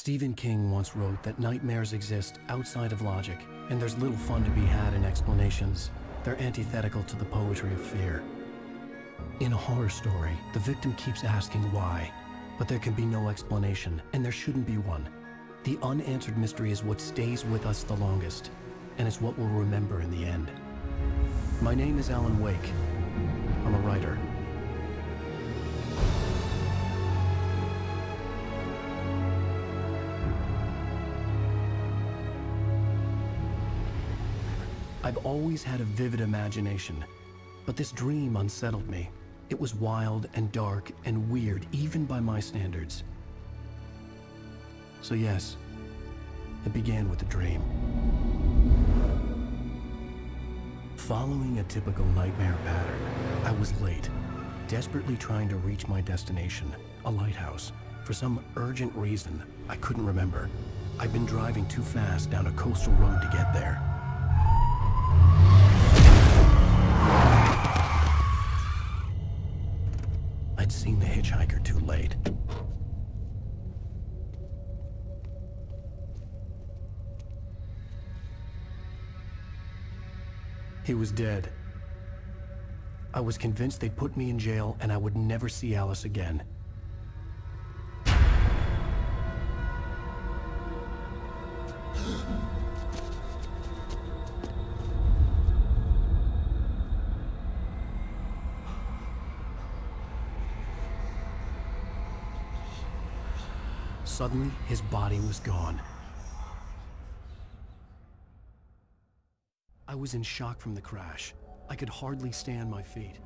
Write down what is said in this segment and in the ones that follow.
Stephen King once wrote that nightmares exist outside of logic, and there's little fun to be had in explanations. They're antithetical to the poetry of fear. In a horror story, the victim keeps asking why, but there can be no explanation, and there shouldn't be one. The unanswered mystery is what stays with us the longest, and it's what we'll remember in the end. My name is Alan Wake. I'm a writer. I've always had a vivid imagination, but this dream unsettled me. It was wild and dark and weird, even by my standards. So yes, it began with a dream. Following a typical nightmare pattern, I was late, desperately trying to reach my destination, a lighthouse. For some urgent reason, I couldn't remember. I'd been driving too fast down a coastal road to get there. I'd seen the hitchhiker too late. He was dead. I was convinced they'd put me in jail and I would never see Alice again. Suddenly, his body was gone. I was in shock from the crash. I could hardly stay on my feet.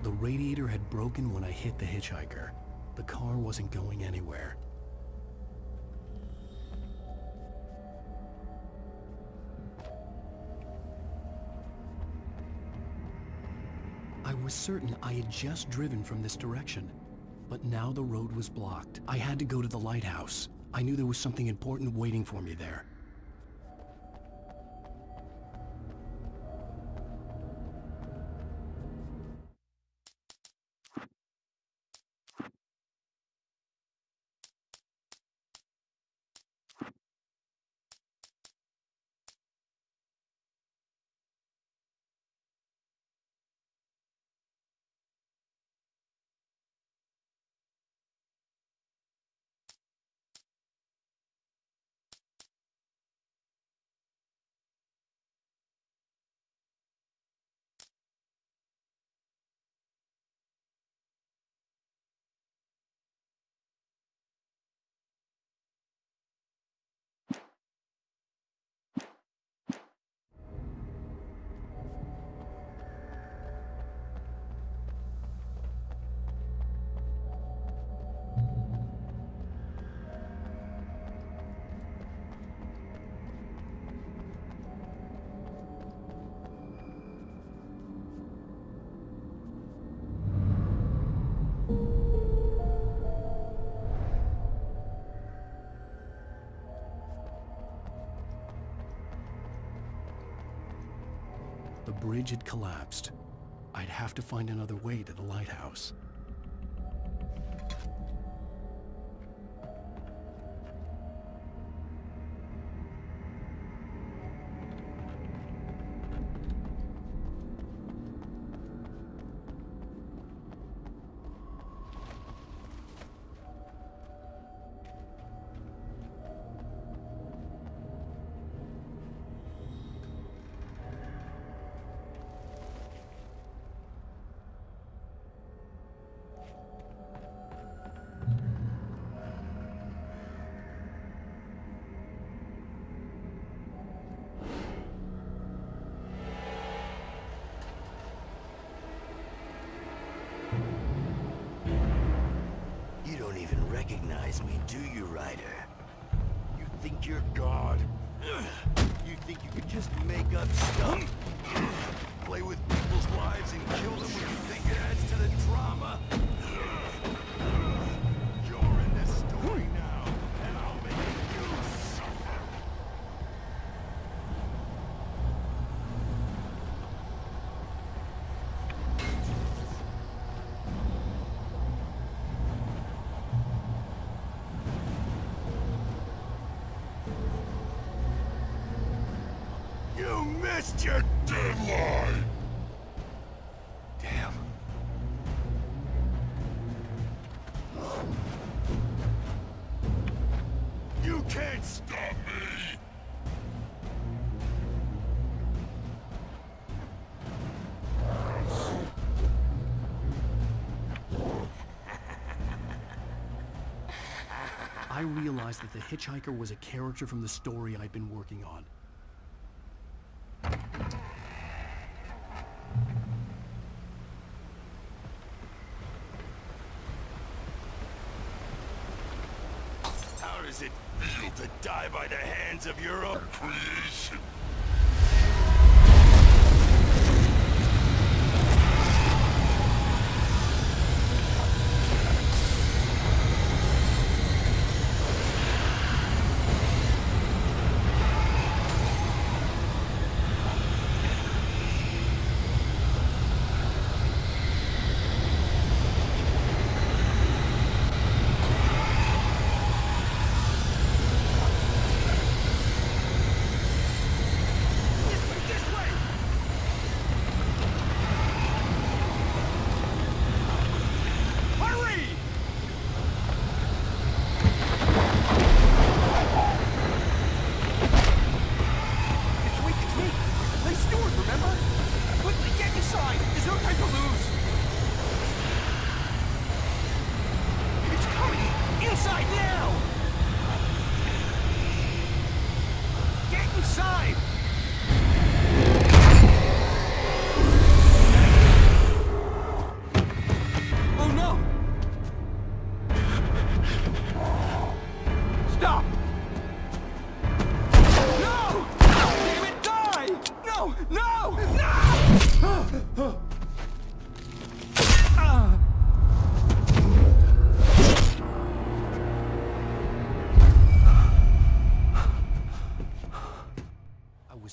The radiator had broken when I hit the hitchhiker. The car wasn't going anywhere. I was certain I had just driven from this direction, but now the road was blocked. I had to go to the lighthouse. I knew there was something important waiting for me there. The bridge had collapsed. I'd have to find another way to the lighthouse. Recognize me, do you, Ryder? You think you're God? You think you could just make up stuff? Play with people people's lives and kill them when you think it adds to the drama. You're in this story now, and I'll make you suffer. You missed your deadline! Damn. You can't stop me! I realized that the hitchhiker was a character from the story I'd been working on. How does it feel to die by the hands of your own creation?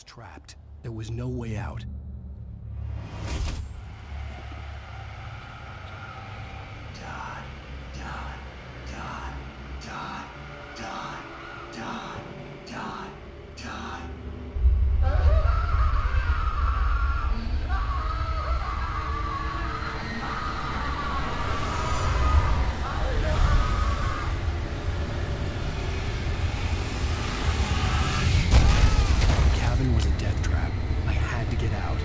Trapped. There was no way out. Was a death trap. I had to get out.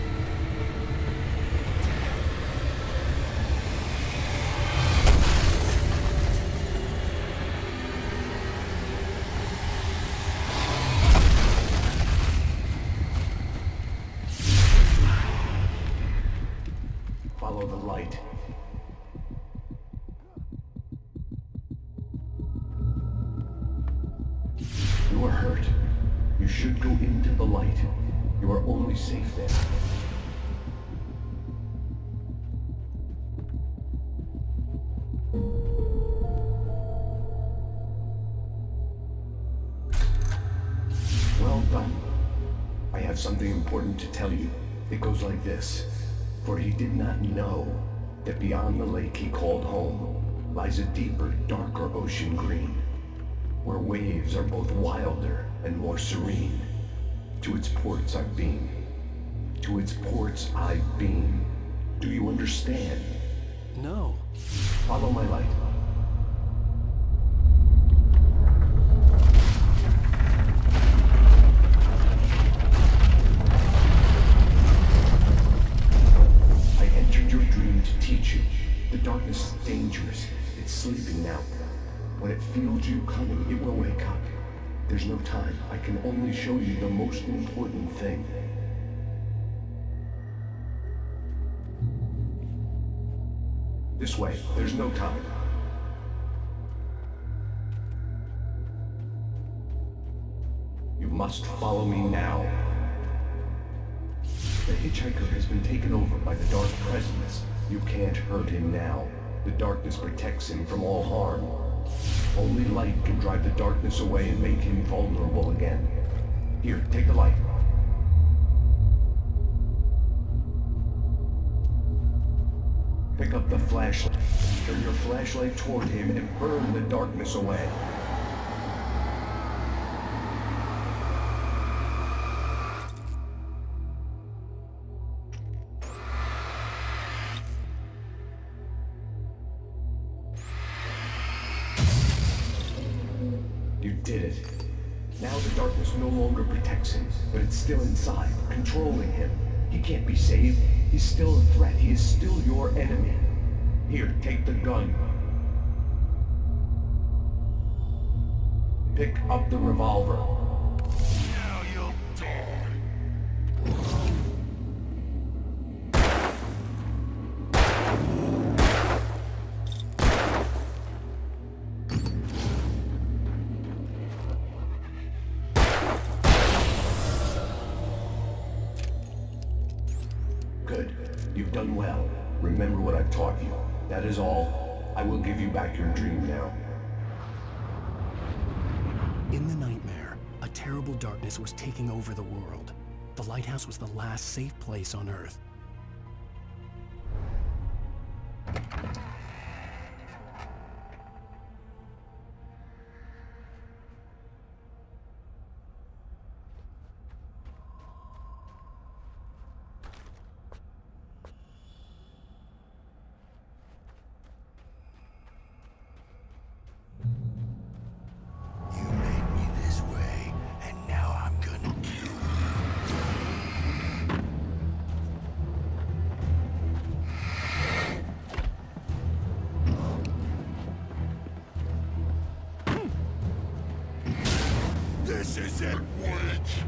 Follow the light. You are hurt. You should go into the light. You are only safe there. Well done. I have something important to tell you. It goes like this. For he did not know that beyond the lake he called home lies a deeper, darker ocean green, where waves are both wilder and more serene. To its ports I've been. To its ports I've been. Do you understand? No. Follow my light. I entered your dream to teach you. The darkness is dangerous. It's sleeping now. When it feels you coming, it will wake up. There's no time. I can only show you the most important thing. This way. There's no time. You must follow me now. The hitchhiker has been taken over by the Dark Presence. You can't hurt him now. The darkness protects him from all harm. Only light can drive the darkness away and make him vulnerable again. Here, take the light. Pick up the flashlight. Turn your flashlight toward him and burn the darkness away. You did it. Now the darkness no longer protects him, but it's still inside, controlling him. He can't be saved. He's still a threat. He is still your enemy. Here, take the gun. Pick up the revolver. Now you'll die. Good. You've done well. Remember what I've taught you. That is all. I will give you back your dream now. In the nightmare, a terrible darkness was taking over the world. The lighthouse was the last safe place on Earth. This isn't witch!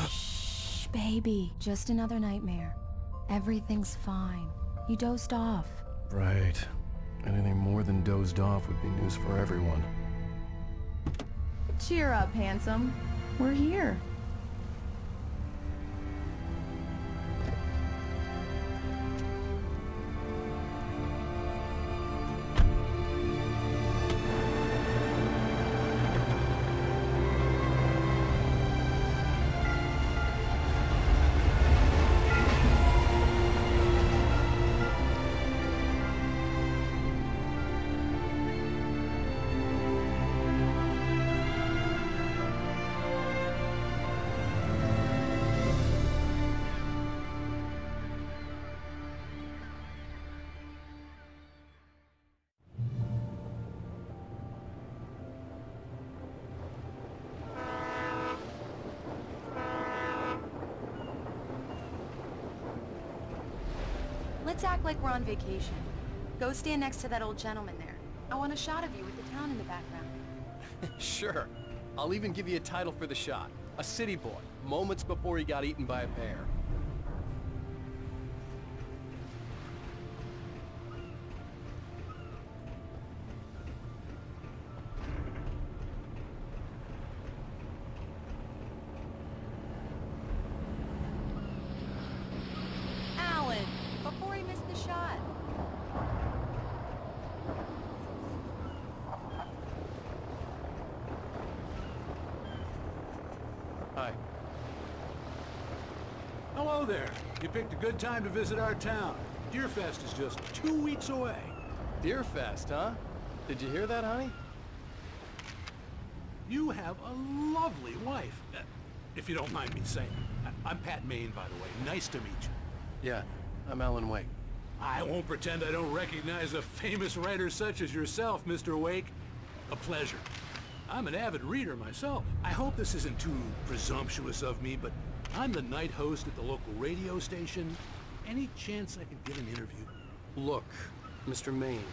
Shh, baby. Just another nightmare. Everything's fine. You dozed off. Right. Anything more than dozed off would be news for everyone. Cheer up, handsome. We're here. Let's act like we're on vacation. Go stand next to that old gentleman there. I want a shot of you with the town in the background. Sure. I'll even give you a title for the shot. A city boy, moments before he got eaten by a bear. Alan, before he missed the shot. Hi. Hello there. You picked a good time to visit our town. Deerfest is just 2 weeks away. Deerfest, huh? Did you hear that, honey? You have a lovely wife. If you don't mind me saying. I'm Pat Maine, by the way. Nice to meet you. Yeah, I'm Alan Wake. I won't pretend I don't recognize a famous writer such as yourself, Mr. Wake. A pleasure. I'm an avid reader myself. I hope this isn't too presumptuous of me, but I'm the night host at the local radio station. Any chance I could get an interview? Look, Mr. Maine,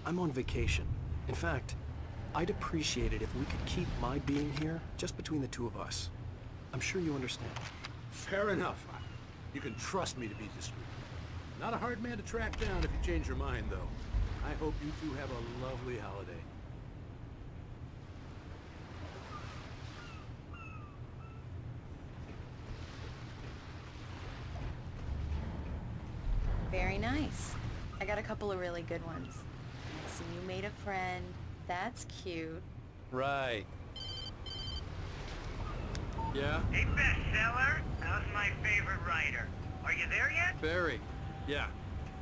I'm on vacation. In fact, I'd appreciate it if we could keep my being here just between the two of us. I'm sure you understand. Fair enough. You can trust me to be discreet. Not a hard man to track down if you change your mind, though. I hope you two have a lovely holiday. Very nice. I got a couple of really good ones. I see you made a friend. That's cute. Right. Yeah? Hey, bestseller, how's my favorite writer? Are you there yet? Barry. Yeah,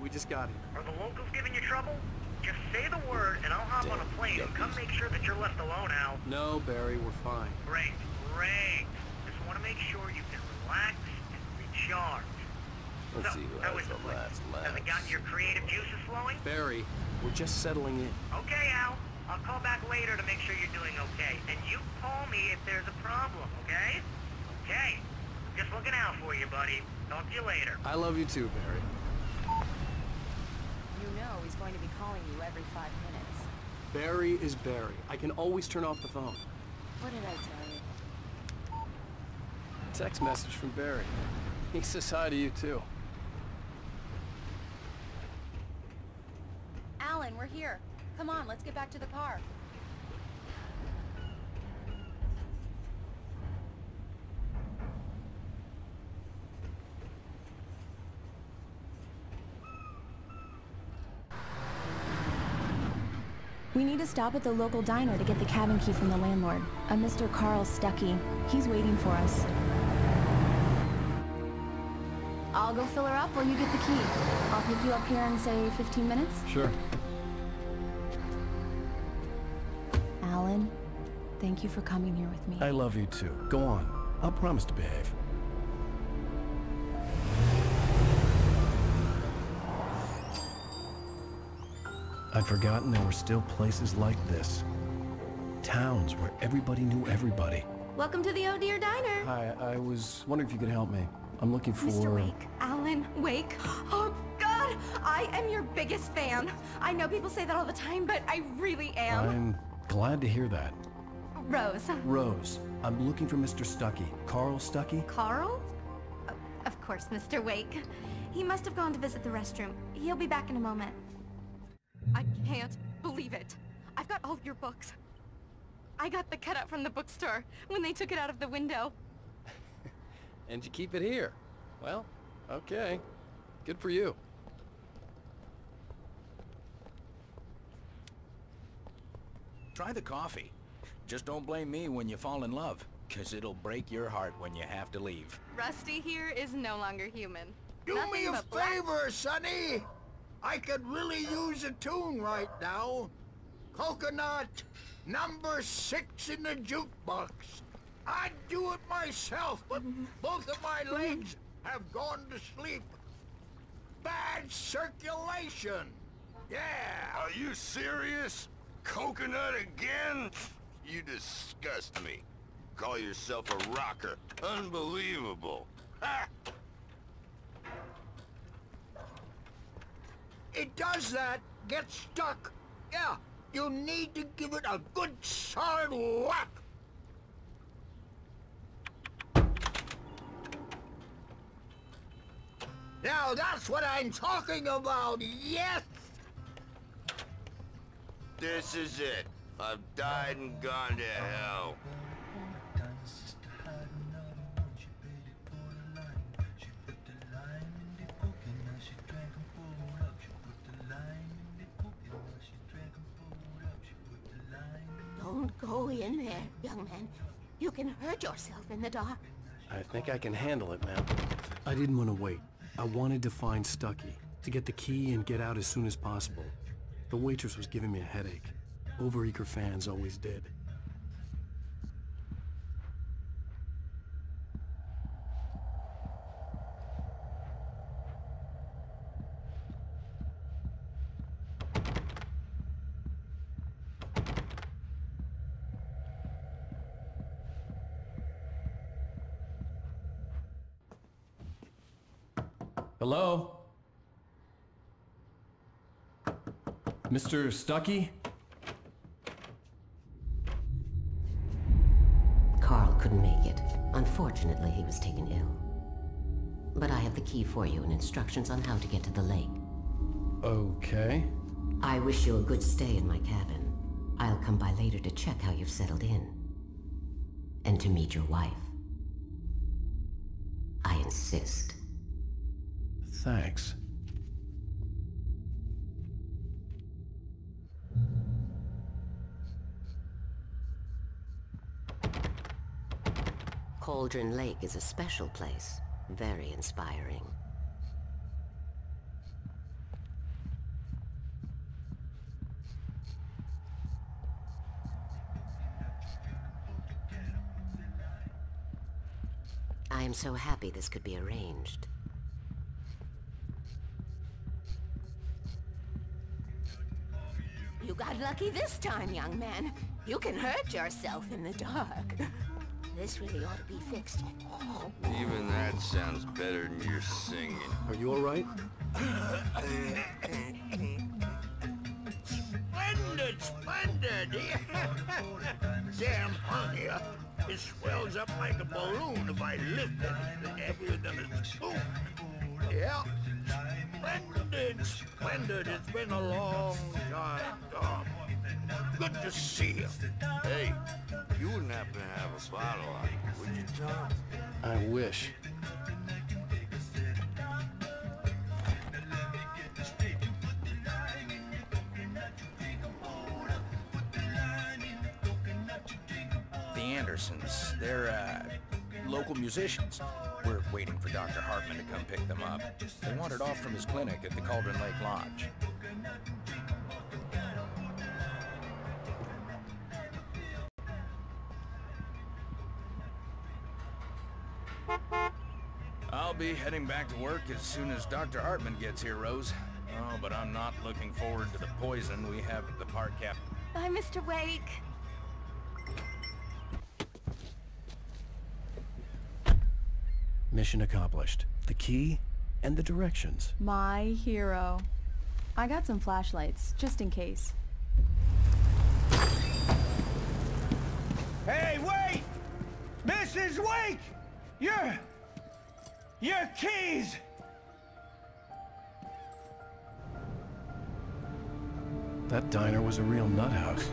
we just got here. Are the locals giving you trouble? Just say the word and I'll hop on a plane and come make sure that you're left alone, Al. No, Barry, we're fine. Great, great. Just want to make sure you can relax and recharge. Let's So, see who how has is the the place? last Has it gotten your creative juices flowing? Barry, we're just settling in. Okay, Al. I'll call back later to make sure you're doing okay. And you call me if there's a problem, okay? Okay. Just looking out for you, buddy. Talk to you later. I love you too, Barry. You know he's going to be calling you every 5 minutes. Barry is Barry. I can always turn off the phone. What did I tell you? Text message from Barry. He says hi to you too. Alan, we're here. Come on, let's get back to the car. We need to stop at the local diner to get the cabin key from the landlord, a Mr. Carl Stuckey. He's waiting for us. I'll go fill her up while you get the key. I'll pick you up here in, say, 15 minutes? Sure. Alan, thank you for coming here with me. I love you too. Go on. I'll promise to behave. I'd forgotten there were still places like this. Towns where everybody knew everybody. Welcome to the Oh Dear Diner. Hi, I was wondering if you could help me. I'm looking for... Mr. Wake. Alan Wake. Oh, God! I am your biggest fan. I know people say that all the time, but I really am. I'm glad to hear that. Rose. Rose, I'm looking for Mr. Stuckey. Carl Stuckey? Carl? Of course, Mr. Wake. He must have gone to visit the restroom. He'll be back in a moment. I can't believe it. I've got all of your books. I got the cutout from the bookstore when they took it out of the window. And you keep it here. Well, okay. Good for you. Try the coffee. Just don't blame me when you fall in love, 'cause it'll break your heart when you have to leave. Rusty here is no longer human. Do Nothing me a but black- favor, Sonny. I could really use a tune right now. Coconut, number 6 in the jukebox. I'd do it myself, but both of my legs have gone to sleep. Bad circulation. Yeah. Are you serious? Coconut again? You disgust me. Call yourself a rocker. Unbelievable. Ha! It does that. Get stuck. Yeah, you need to give it a good solid whack. Now that's what I'm talking about, yes! This is it. I've died and gone to hell. Don't go in there, young man. You can hurt yourself in the dark. I think I can handle it, ma'am. I didn't want to wait. I wanted to find Stuckey, to get the key and get out as soon as possible. The waitress was giving me a headache. Overeager fans always did. Hello? Mr. Stuckey? Carl couldn't make it. Unfortunately, he was taken ill. But I have the key for you and instructions on how to get to the lake. Okay. I wish you a good stay in my cabin. I'll come by later to check how you've settled in. And to meet your wife. I insist. Thanks. Cauldron Lake is a special place. Very inspiring. I am so happy this could be arranged. You got lucky this time, young man. You can hurt yourself in the dark. This really ought to be fixed. Even that sounds better than your singing. Are you all right? Splendid, splendid! Damn hernia. It swells up like a balloon if I lift anything heavier than a spoon. Yeah. Splendid, splendid. It's been a long time, Tom. Good to see you. Hey, you wouldn't happen to have a bottle on you, would you, Tom? I wish. The Andersons, they're, local musicians. We're waiting for Dr. Hartman to come pick them up. They wandered off from his clinic at the Cauldron Lake Lodge. I'll be heading back to work as soon as Dr. Hartman gets here, Rose. Oh, but I'm not looking forward to the poison we have at the park cap. Bye, Mr. Wake. Mission accomplished. The key and the directions. My hero. I got some flashlights, just in case. Wake! Your keys! That diner was a real nut house.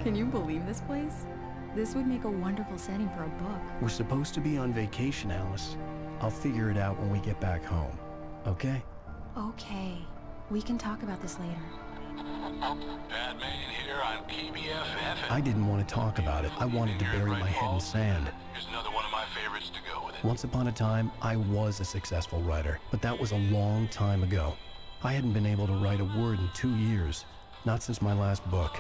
Can you believe this place? This would make a wonderful setting for a book. We're supposed to be on vacation, Alice. I'll figure it out when we get back home, okay? Okay. We can talk about this later. Bad man here on KBFF. I didn't want to talk about it. I wanted to bury my head in sand. Here's another one of my favorites to go with it. Once upon a time, I was a successful writer, but that was a long time ago. I hadn't been able to write a word in 2 years, not since my last book.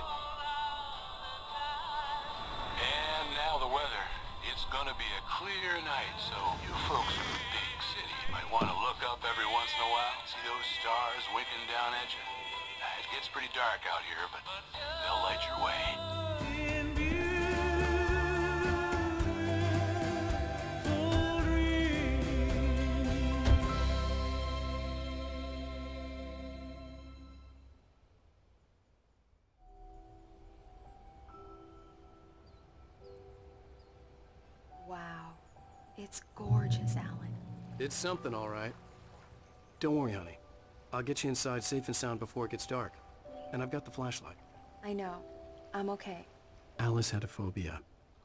And now the weather. It's gonna be a clear night, so you folks in the big city might want to look up every once in a while, see those stars winking down at you. It gets pretty dark out here, but they'll light your way. Wow. It's gorgeous, Alan. It's something, all right. Don't worry, honey. I'll get you inside safe and sound before it gets dark. And I've got the flashlight. I know. I'm okay. Alice had a phobia,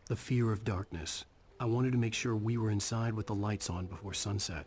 the fear of darkness. I wanted to make sure we were inside with the lights on before sunset.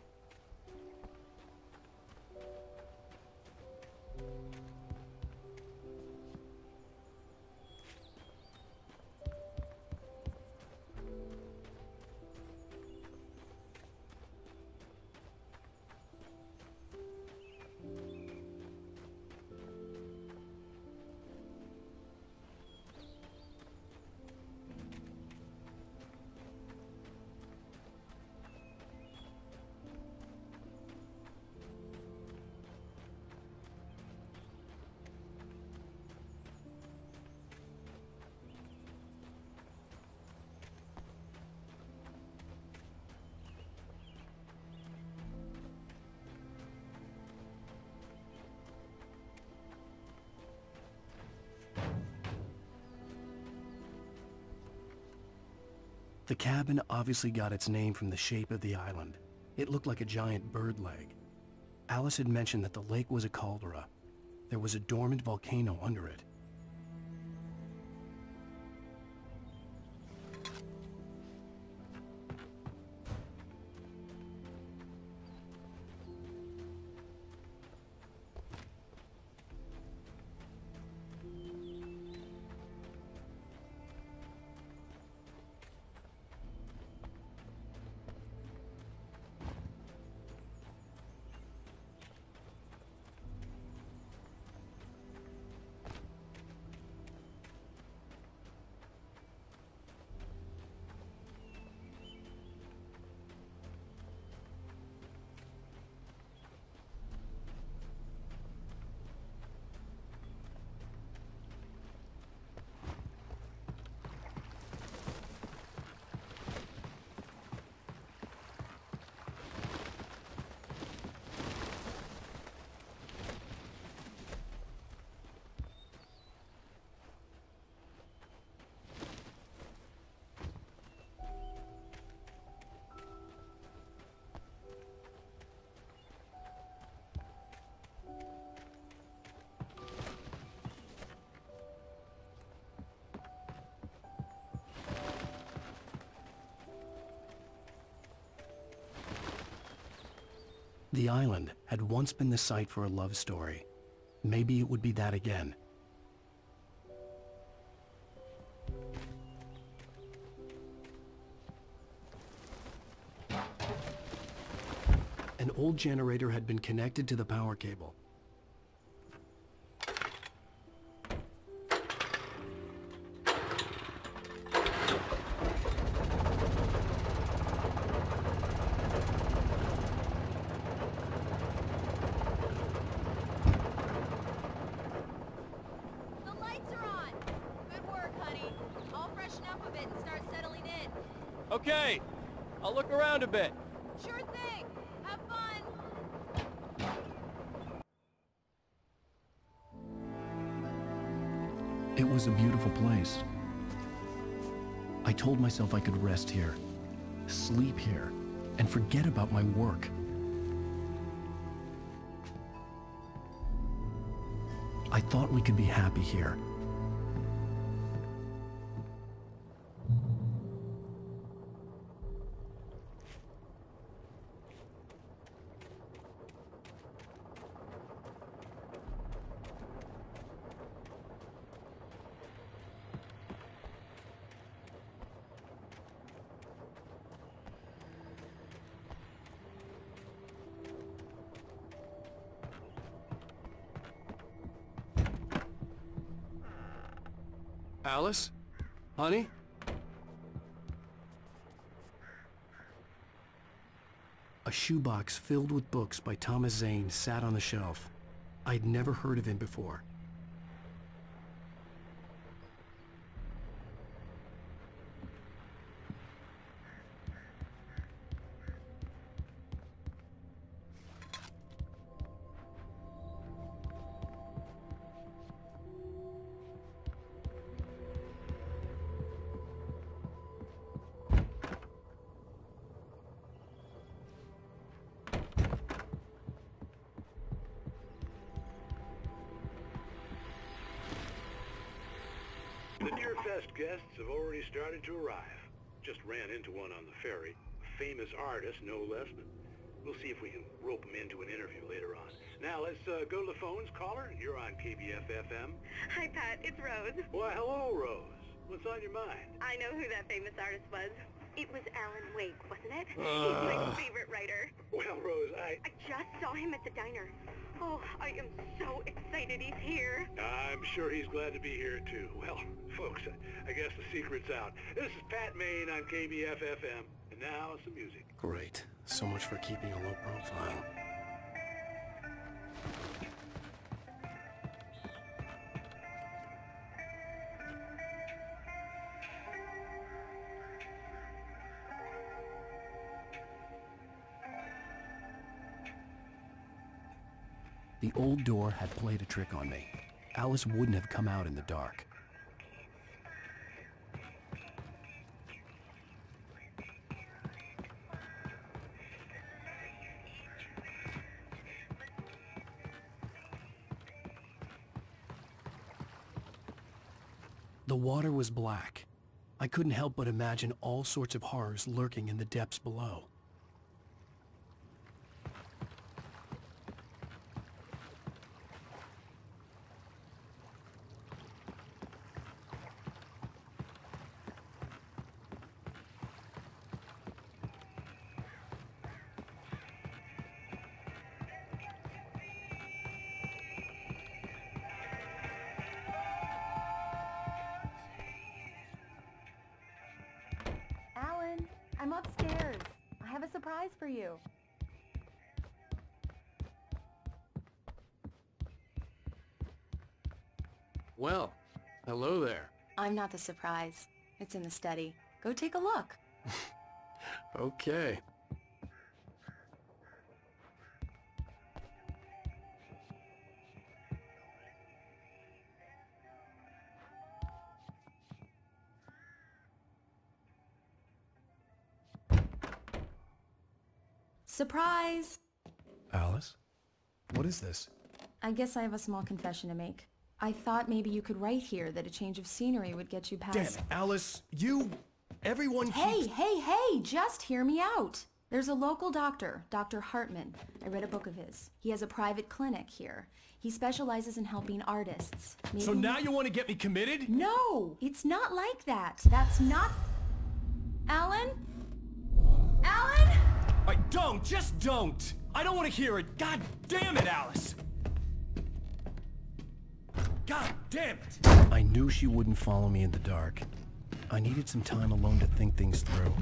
The cabin obviously got its name from the shape of the island. It looked like a giant bird leg. Alice had mentioned that the lake was a caldera. There was a dormant volcano under it. The island had once been the site for a love story. Maybe it would be that again. An old generator had been connected to the power cable. Okay, I'll look around a bit. Sure thing. Have fun. It was a beautiful place. I told myself I could rest here, sleep here, and forget about my work. I thought we could be happy here. Alice? Honey? A shoebox filled with books by Thomas Zane sat on the shelf. I'd never heard of him before. The Deerfest guests have already started to arrive. Just ran into one on the ferry. A famous artist, no less, but we'll see if we can rope him into an interview later on. Now, let's go to the phones. Caller, you're on KBF-FM. Hi, Pat. It's Rose. Why, hello, Rose. What's on your mind? I know who that famous artist was. It was Alan Wake, wasn't it? He's my favorite writer. Well, Rose, I just saw him at the diner. Oh, I am so excited he's here. I'm sure he's glad to be here, too. Well, folks, I guess the secret's out. This is Pat Maine on KBF-FM, and now some music. Great. So much for keeping a low profile. The old door had played a trick on me. Alice wouldn't have come out in the dark. The water was black. I couldn't help but imagine all sorts of horrors lurking in the depths below. Alan, I'm upstairs. I have a surprise for you. Well, hello there. I'm not the surprise. It's in the study. Go take a look. Okay. Surprise! Alice? What is this? I guess I have a small confession to make. I thought maybe you could write here that a change of scenery would get you past... Damn it, Alice! Everyone Hey, hey! Just hear me out! There's a local doctor, Dr. Hartman. I read a book of his. He has a private clinic here. He specializes in helping artists. Maybe... So now you want to get me committed? No! It's not like that. That's not... Alan? Alan? Just don't! I don't want to hear it! God damn it, Alice! God damn it! I knew she wouldn't follow me in the dark. I needed some time alone to think things through.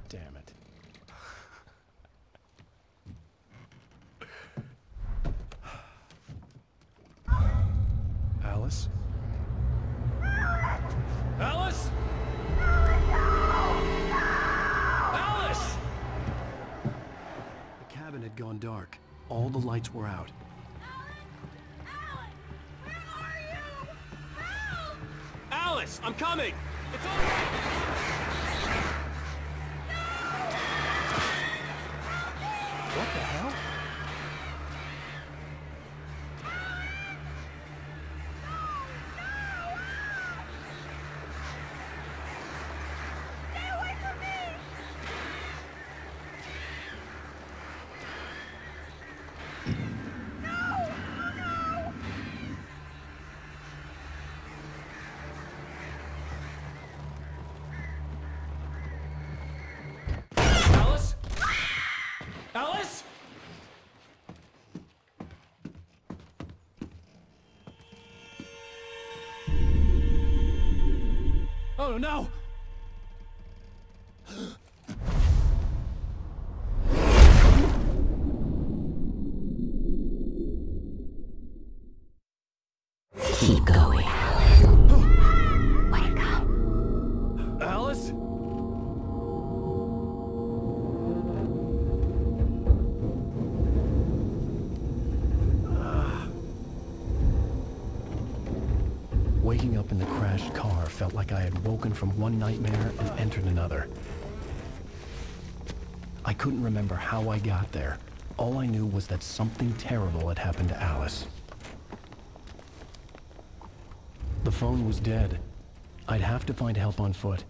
Damn it. Alice? lights were out. Alice, I'm coming! It's all right! What the hell? Alice? Alice? Oh no! Keep going. Wake up. Alice? Waking up in the crashed car felt like I had woken from one nightmare and entered another. I couldn't remember how I got there. All I knew was that something terrible had happened to Alice. The phone was dead. I'd have to find help on foot,